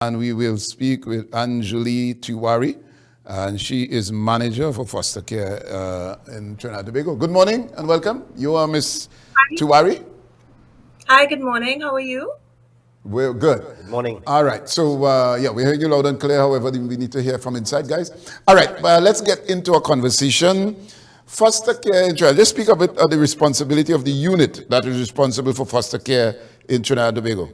And we will speak with Anjuli Tewari, and she is manager for foster care in Trinidad Tobago. Good morning and welcome. You are Miss Hi. Tewari? Hi, good morning. How are you? We're good. Good morning. All right. So, yeah, we heard you loud and clear. However, we need to hear from inside, guys. All right. Let's get into a conversation. Foster care in Trinidad. Let's speak a bit of the responsibility of the unit that is responsible for foster care in Trinidad and Tobago.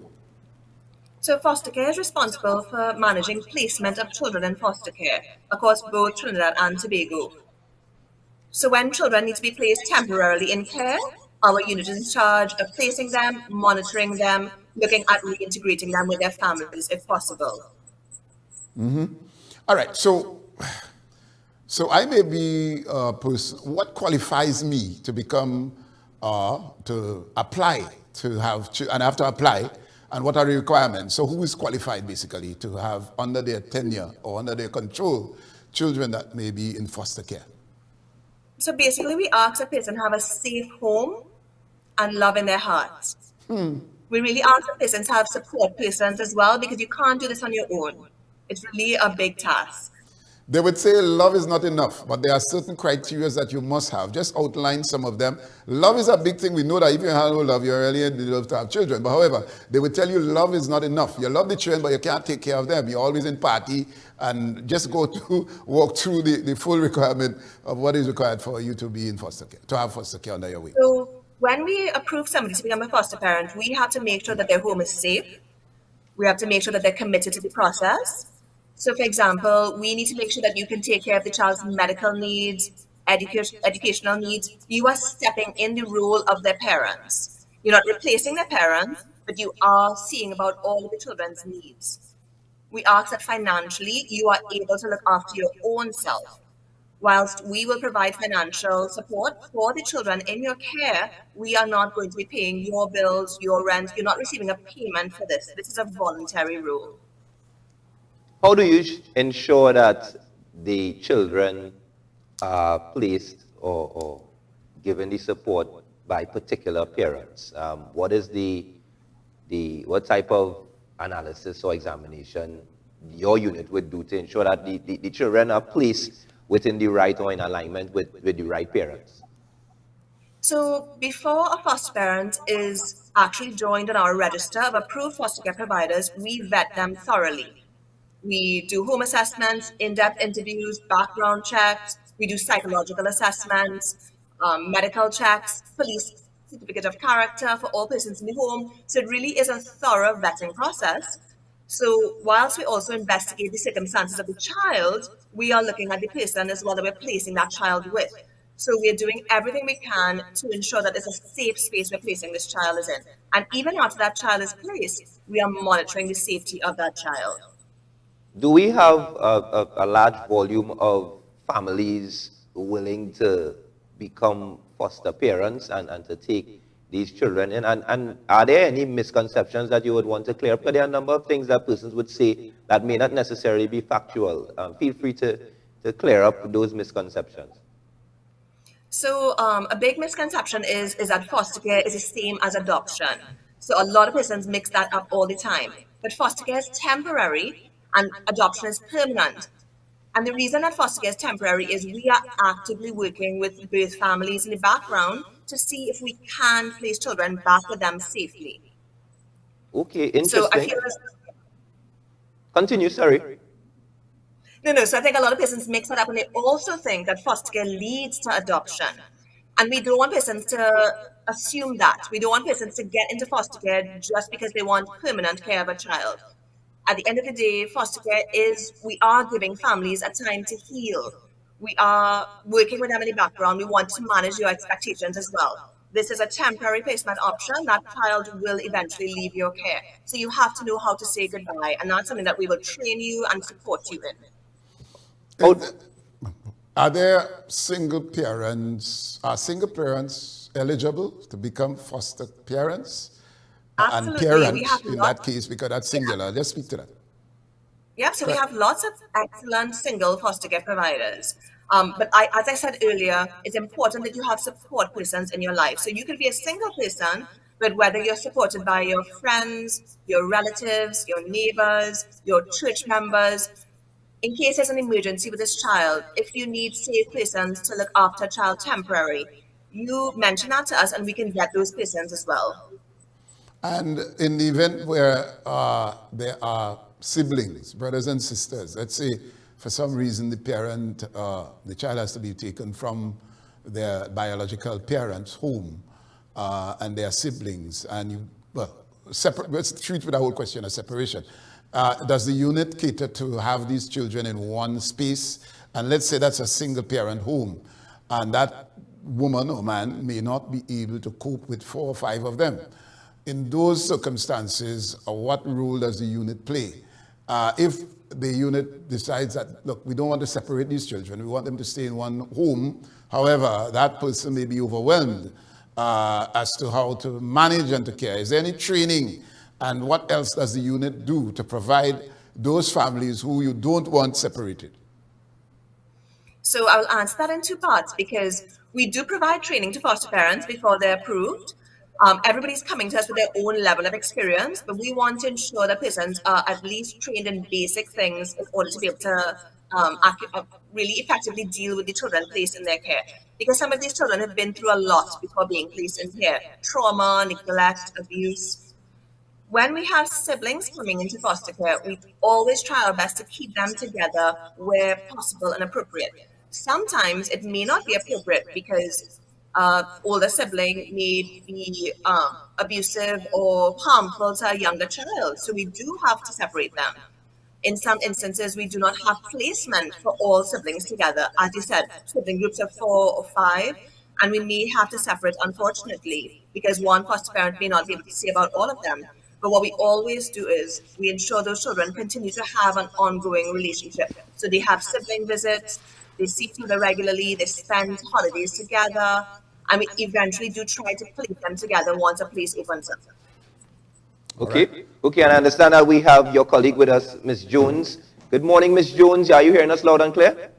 So, foster care is responsible for managing placement of children in foster care across both Trinidad and Tobago. So, when children need to be placed temporarily in care, our unit is in charge of placing them, monitoring them, looking at reintegrating them with their families if possible. All right. So I may be a person. What qualifies me to become, to apply to have, and I have to apply, and what are the requirements? So who is qualified basically to have under their tenure or under their control children that may be in foster care? So, basically, we ask a person to have a safe home and love in their hearts. We really ask the persons to have support persons as well because you can't do this on your own. It's really a big task. They would say love is not enough, but there are certain criteria that you must have. Just outline some of them. Love is a big thing. We know that if you have no love, you're really in love to have children. But however, they would tell you love is not enough. You love the children, but you can't take care of them. You're always in party and just walk through the full requirement of what is required for you to be in foster care, to have foster care under your wing. So, when we approve somebody to become a foster parent, we have to make sure that their home is safe. We have to make sure that they're committed to the process. So, for example, we need to make sure that you can take care of the child's medical needs, educational needs. You are stepping in the role of their parents. You're not replacing their parents, but you are seeing about all of the children's needs. We ask that financially you are able to look after your own self. Whilst we will provide financial support for the children in your care, we are not going to be paying your bills, your rent. You're not receiving a payment for this. This is a voluntary role. How do you ensure that the children are placed or given the support by particular parents? What is what type of analysis or examination your unit would do to ensure that the children are placed within the right or in alignment with the right parents? So, before a foster parent is actually joined on our register of approved foster care providers, we vet them thoroughly. We do home assessments, in-depth interviews, background checks. We do psychological assessments, medical checks, police certificate of character for all persons in the home. So it really is a thorough vetting process. So whilst we also investigate the circumstances of the child, we are looking at the person as well that we're placing that child with. So we're doing everything we can to ensure that it's a safe space we're placing this child is in. And even after that child is placed, we are monitoring the safety of that child. Do we have a large volume of families willing to become foster parents and to take these children in? And are there any misconceptions that you would want to clear up? Because there are a number of things that persons would say that may not necessarily be factual. Feel free to clear up those misconceptions. So a big misconception is that foster care is the same as adoption. So a lot of persons mix that up all the time. But foster care is temporary and adoption is permanent. And the reason that foster care is temporary is we are actively working with birth families in the background to see if we can place children back with them safely. Okay, So I interesting. feel Continue, sorry. No. So I think a lot of persons mix that up and they also think that foster care leads to adoption. And we don't want persons to assume that. We don't want persons to get into foster care just because they want permanent care of a child. At the end of the day, foster care we are giving families a time to heal. We are working with them in the background. We want to manage your expectations as well. This is a temporary placement option. That child will eventually leave your care. So you have to know how to say goodbye. And that's something that we will train you and support you in. Are there single parents? Are single parents eligible to become foster parents? And Absolutely. parent We have in that case, because that's singular. Just speak to that. Yep, so we Correct. have lots of excellent single foster care providers. But as I said earlier, it's important that you have support persons in your life. So you could be a single person But whether you're supported by your friends, your relatives, your neighbors, your church members, in case there's an emergency with this child, if you need safe persons to look after a child temporary, you mention that to us and we can get those persons as well. And in the event where there are siblings, brothers and sisters, let's say for some reason the child has to be taken from their biological parents' home, and their siblings, and let's treat with the whole question of separation. Does the unit cater to have these children in one space? And let's say that's a single parent home, and that woman or man may not be able to cope with 4 or 5 of them. In those circumstances, what role does the unit play? If the unit decides that, look, we don't want to separate these children, we want them to stay in one home, however, that person may be overwhelmed as to how to manage and to care. Is there any training? And what else does the unit do to provide those families who you don't want separated? So I will answer that in 2 parts, because we do provide training to foster parents before they're approved. Everybody's coming to us with their own level of experience, but we want to ensure that persons are at least trained in basic things in order to be able to really effectively deal with the children placed in their care. Because some of these children have been through a lot before being placed in care: trauma, neglect, abuse. When we have siblings coming into foster care, we always try our best to keep them together where possible and appropriate. Sometimes it may not be appropriate because older sibling may be abusive or harmful to a younger child. So we do have to separate them. In some instances, we do not have placement for all siblings together. As you said, sibling groups of 4 or 5, and we may have to separate, unfortunately, because one foster parent may not be able to see about all of them. But what we always do is we ensure those children continue to have an ongoing relationship. So they have sibling visits, they see each other regularly, they spend holidays together, and we eventually do try to place them together once a place opens up. Okay. Right. Okay, and I understand that we have your colleague with us, Ms. Jones. Good morning, Ms. Jones. Are you hearing us loud and clear?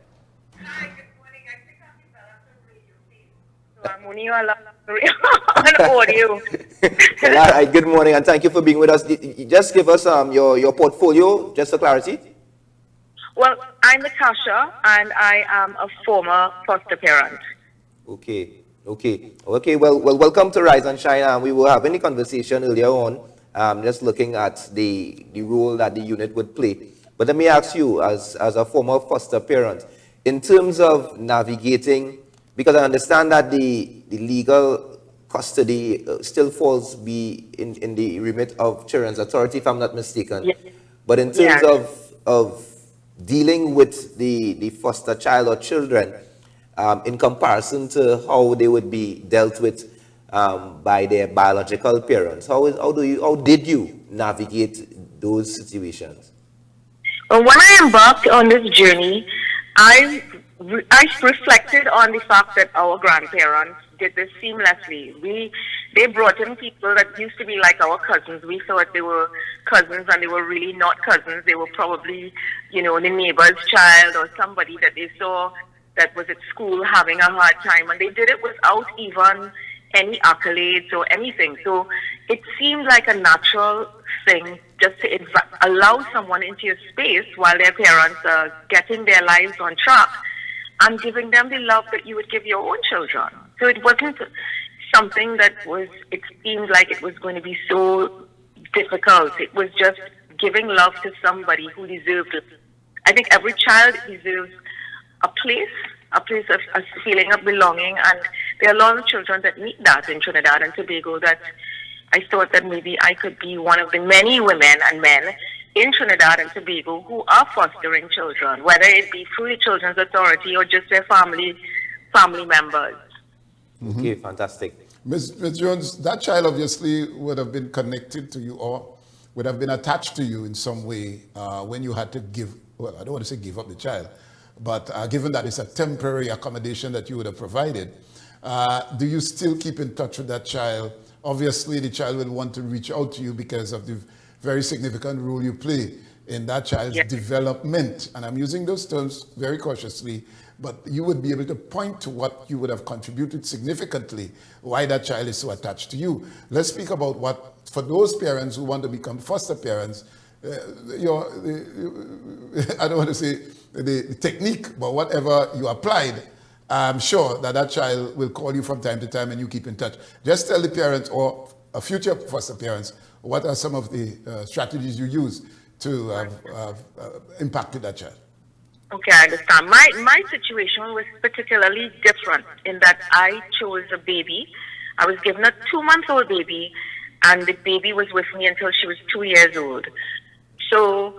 Hi, good morning. I think I'm developing radio, please. So I'm only on audio. All right, good morning, and thank you for being with us. Just give us your portfolio, just for clarity. Well, I'm Natacha, and I am a former foster parent. Okay. Well, welcome to Rise and Shine. We were having a conversation earlier on, just looking at the role that the unit would play. But let me ask you, as a former foster parent, in terms of navigating, because I understand that the legal custody still falls in the remit of Children's Authority, if I'm not mistaken. Yes. But in terms of dealing with the foster child or children, in comparison to how they would be dealt with by their biological parents, how did you navigate those situations? Well, when I embarked on this journey, I reflected on the fact that our grandparents did this seamlessly. They brought in people that used to be like our cousins. We thought they were cousins, and they were really not cousins. They were probably, the neighbor's child or somebody that they saw that was at school having a hard time, and they did it without even any accolades or anything. So it seemed like a natural thing just to allow someone into your space while their parents are getting their lives on track and giving them the love that you would give your own children. So it wasn't something it seemed like it was going to be so difficult. It was just giving love to somebody who deserved it. I think every child deserves a place of a feeling of belonging, and there are a lot of children that need that in Trinidad and Tobago, that I thought that maybe I could be one of the many women and men in Trinidad and Tobago who are fostering children, whether it be through the Children's Authority or just their family members. Mm-hmm. Okay, fantastic. Ms. Jones, that child obviously would have been connected to you or would have been attached to you in some way when you had to I don't want to say give up the child, but given that it's a temporary accommodation that you would have provided, do you still keep in touch with that child? Obviously, the child will want to reach out to you because of the very significant role you play in that child's development. And I'm using those terms very cautiously, but you would be able to point to what you would have contributed significantly, why that child is so attached to you. Let's speak about what, for those parents who want to become foster parents, I don't want to say the technique, but whatever you applied, I'm sure that that child will call you from time to time and you keep in touch. Just tell the parents or future foster parents, what are some of the strategies you use to have impacted that child? Okay, I understand. My situation was particularly different in that I chose a baby. I was given a 2-month-old baby, and the baby was with me until she was 2 years old. So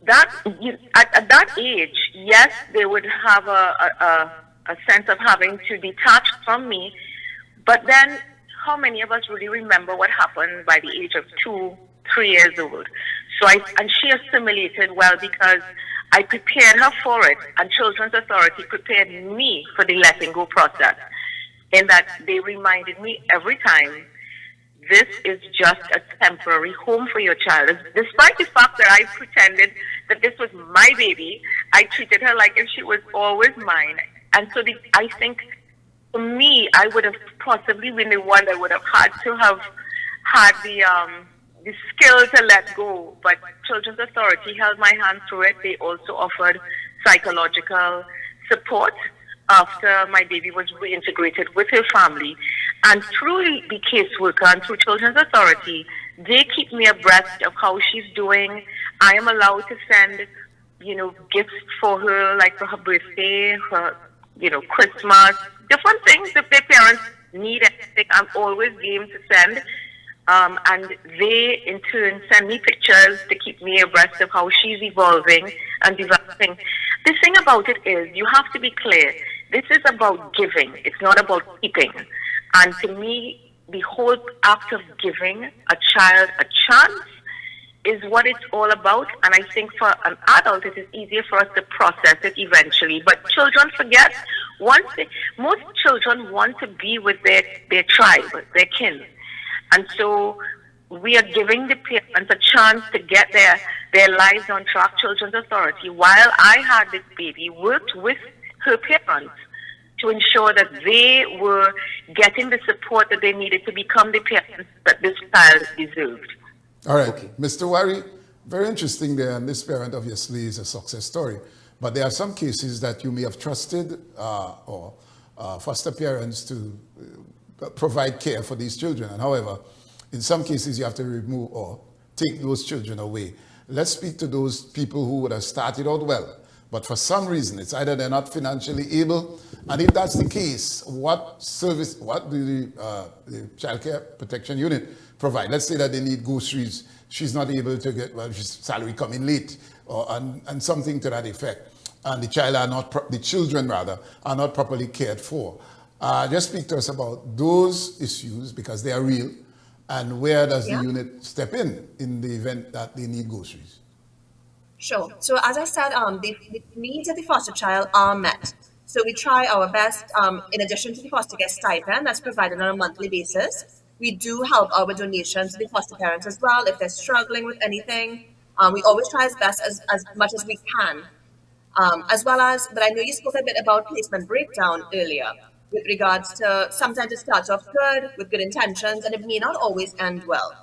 at that age, yes, they would have a sense of having to detach from me, but then how many of us really remember what happened by the age of 2, 3 years old? And she assimilated well because I prepared her for it, and Children's Authority prepared me for the letting go process, in that they reminded me every time, this is just a temporary home for your child. Despite the fact that I pretended that this was my baby, I treated her like if she was always mine. And so I think, for me, I would have possibly been the one that would have had to have had the skill to let go. But Children's Authority held my hand through it. They also offered psychological support after my baby was reintegrated with her family. And through the caseworker and through Children's Authority, they keep me abreast of how she's doing. I am allowed to send, gifts for her, like for her birthday, her, Christmas, different things. If their parents need anything, I'm always game to send. And they, in turn, send me pictures to keep me abreast of how she's evolving and developing. The thing about it is, you have to be clear. This is about giving. It's not about keeping. And to me, the whole act of giving a child a chance is what it's all about. And I think for an adult, it is easier for us to process it eventually. But children forget. Most children want to be with their tribe, their kin. And so we are giving the parents a chance to get their lives on track. Children's Authority, while I had this baby, worked with her parents to ensure that they were getting the support that they needed to become the parents that this child deserved. All right, okay. Mr. Tewari, very interesting there, and this parent obviously is a success story. But there are some cases that you may have trusted or foster parents to provide care for these children. And however, in some cases you have to remove or take those children away. Let's speak to those people who would have started out well, but for some reason, it's either they're not financially able, and if that's the case, what do the Child Care Protection Unit provide? Let's say that they need groceries. She's not able to get, she's salary coming late, and something to that effect. And the children are not properly cared for. Just speak to us about those issues, because they are real, and where does the unit step in the event that they need groceries? Sure. So as I said, the needs of the foster child are met. So we try our best, in addition to the foster care stipend that's provided on a monthly basis, we do help our donations to the foster parents as well if they're struggling with anything. We always try as much as we can. As well as, but I know you spoke a bit about placement breakdown earlier with regards to sometimes it starts off good with good intentions and it may not always end well.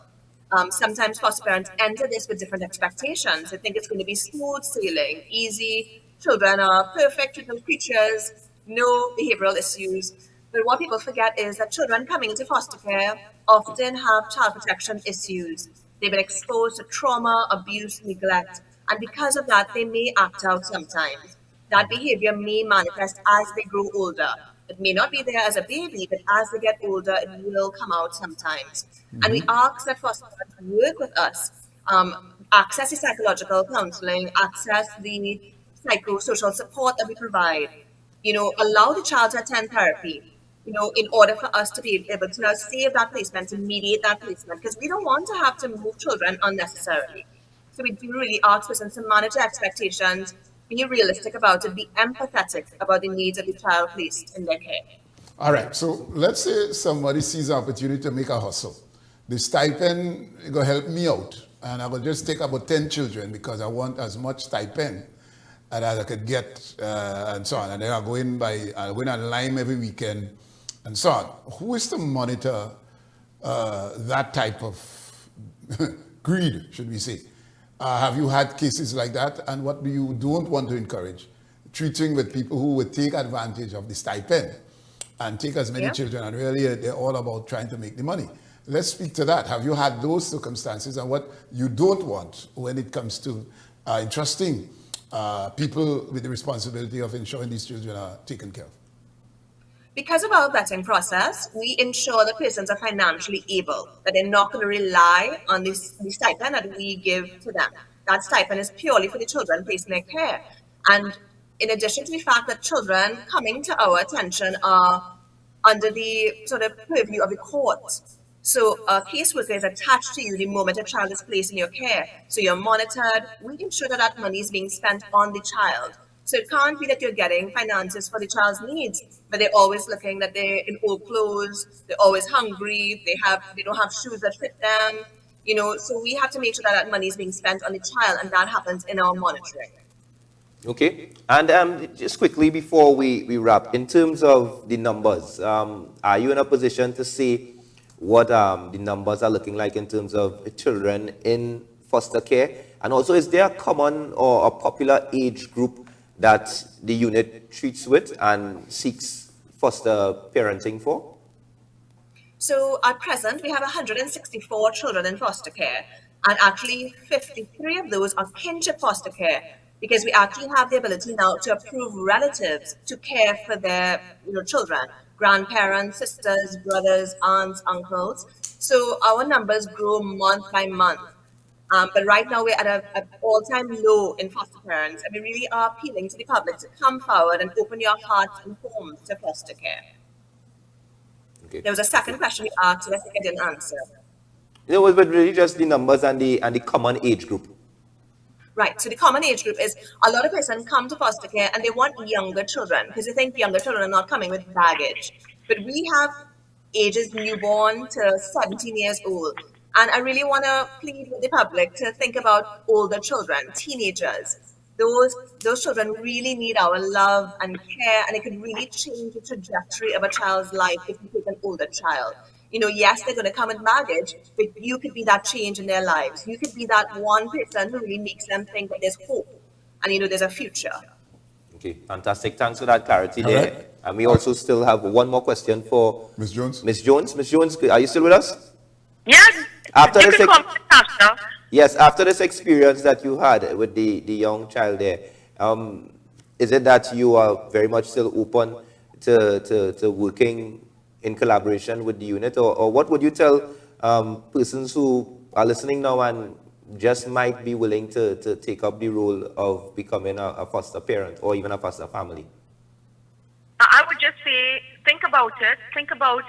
Sometimes foster parents enter this with different expectations. They think it's going to be smooth sailing, easy. Children are perfect little creatures, no behavioral issues. But what people forget is that children coming into foster care often have child protection issues. They've been exposed to trauma, abuse, neglect, and because of that, they may act out sometimes. That behavior may manifest as they grow older. It may not be there as a baby, but as they get older, it will come out sometimes. Mm-hmm. And we ask that foster parents work with us, access the psychological counseling, access the psychosocial support that we provide, allow the child to attend therapy, in order for us to be able to save that placement, to mediate that placement, because we don't want to have to move children unnecessarily. So we do really ask persons to manage their expectations, be realistic about it, be empathetic about the needs of the child placed in their care. All right, so let's say somebody sees an opportunity to make a hustle. The stipend is going to help me out. and I will just take about 10 children because I want as much stipend as I could get, and so on. And then I go in and lime every weekend, and so on. Who is to monitor that type of greed, should we say? Have you had cases like that? And what do you don't want to encourage? Treating with people who would take advantage of the stipend and take as many children, and really they're all about trying to make the money. Let's speak to that. Have you had those circumstances, and what you don't want when it comes to entrusting people with the responsibility of ensuring these children are taken care of? Because of our vetting process, we ensure the persons are financially able, that they're not going to rely on the stipend that we give to them. That stipend is purely for the children placed in their care. And in addition to the fact that children coming to our attention are under the sort of purview of the court. So a caseworker is attached to you the moment a child is placed in your care. So you're monitored. We ensure that that money is being spent on the child. So it can't be that you're getting finances for the child's needs, but they're always looking that they're in old clothes, they're always hungry, they don't have shoes that fit them, so we have to make sure that that money is being spent on the child, and that happens in our monitoring. Okay, and just quickly before we wrap, in terms of the numbers, are you in a position to see what the numbers are looking like in terms of children in foster care? And also, is there a common or a popular age group that the unit treats with and seeks foster parenting for? So at present, we have 164 children in foster care, and actually 53 of those are kinship foster care, because we actually have the ability now to approve relatives to care for their children, grandparents, sisters, brothers, aunts, uncles. So our numbers grow month by month. But right now we're at an all-time low in foster parents, and we really are appealing to the public to come forward and open your hearts and homes to foster care. Okay. There was a second question you asked, so I think I didn't answer. It was really just the numbers and the common age group. Right, so the common age group is a lot of persons come to foster care and they want younger children because they think younger children are not coming with baggage. But we have ages newborn to 17 years old. And I really want to plead with the public to think about older children, teenagers. Those children really need our love and care, and it could really change the trajectory of a child's life if you take an older child. Yes, they're going to come with baggage, but you could be that change in their lives. You could be that one person who really makes them think that there's hope and, there's a future. Okay, fantastic. Thanks for that clarity there. Right. And we also still have one more question for Ms. Jones. Ms. Jones, are you still with us? Yes. After this experience that you had with the young child there, is it that you are very much still open to working in collaboration with the unit, or what would you tell persons who are listening now and just might be willing to take up the role of becoming a foster parent or even a foster family? I would just say, think about it. Think about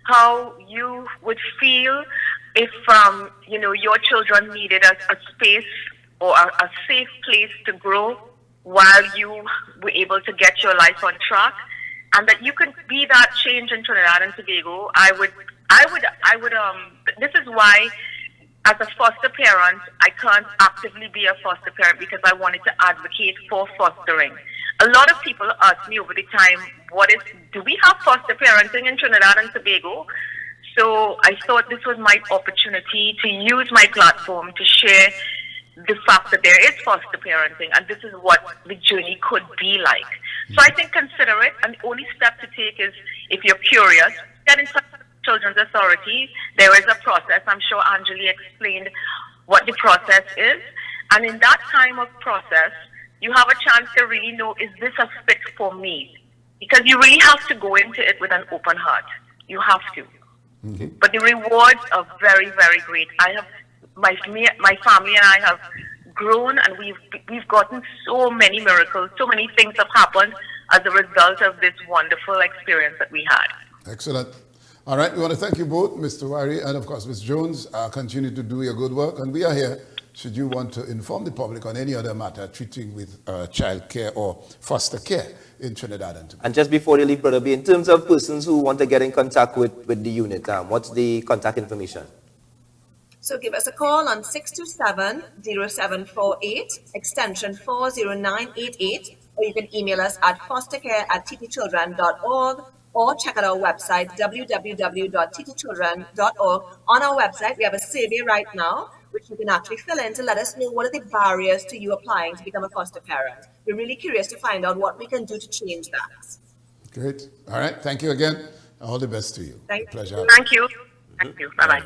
how you would feel if your children needed a space or a safe place to grow while you were able to get your life on track, and that you could be that change in Trinidad and Tobago. I would. This is why, as a foster parent, I can't actively be a foster parent because I wanted to advocate for fostering. A lot of people ask me over the time, do we have foster parenting in Trinidad and Tobago? So I thought this was my opportunity to use my platform to share the fact that there is foster parenting, and this is what the journey could be like. So I think consider it, and the only step to take is, if you're curious, get in touch with Children's Authority. There is a process. I'm sure Anjuli explained what the process is. And in that time of process, you have a chance to really know, is this a fit for me? Because you really have to go into it with an open heart. You have to. Okay. But the rewards are very, very great. My family and I have grown, and we've gotten so many miracles. So many things have happened as a result of this wonderful experience that we had. Excellent. All right, we want to thank you both, Ms. Tewari and, of course, Ms. Jones. Continue to do your good work, and we are here should you want to inform the public on any other matter treating with child care or foster care in Trinidad and Tobago. And just before you leave, Brother B, in terms of persons who want to get in contact with the unit, what's the contact information? So give us a call on 627-0748, extension 40988, or you can email us at fostercare@ttchildren.org, or check out our website, www.ttchildren.org. On our website, we have a survey right now, which you can actually fill in to let us know what are the barriers to you applying to become a foster parent. We're really curious to find out what we can do to change that. Great. All right. Thank you again. All the best to you. Thank you. Pleasure. Thank you. Thank you. Bye-bye.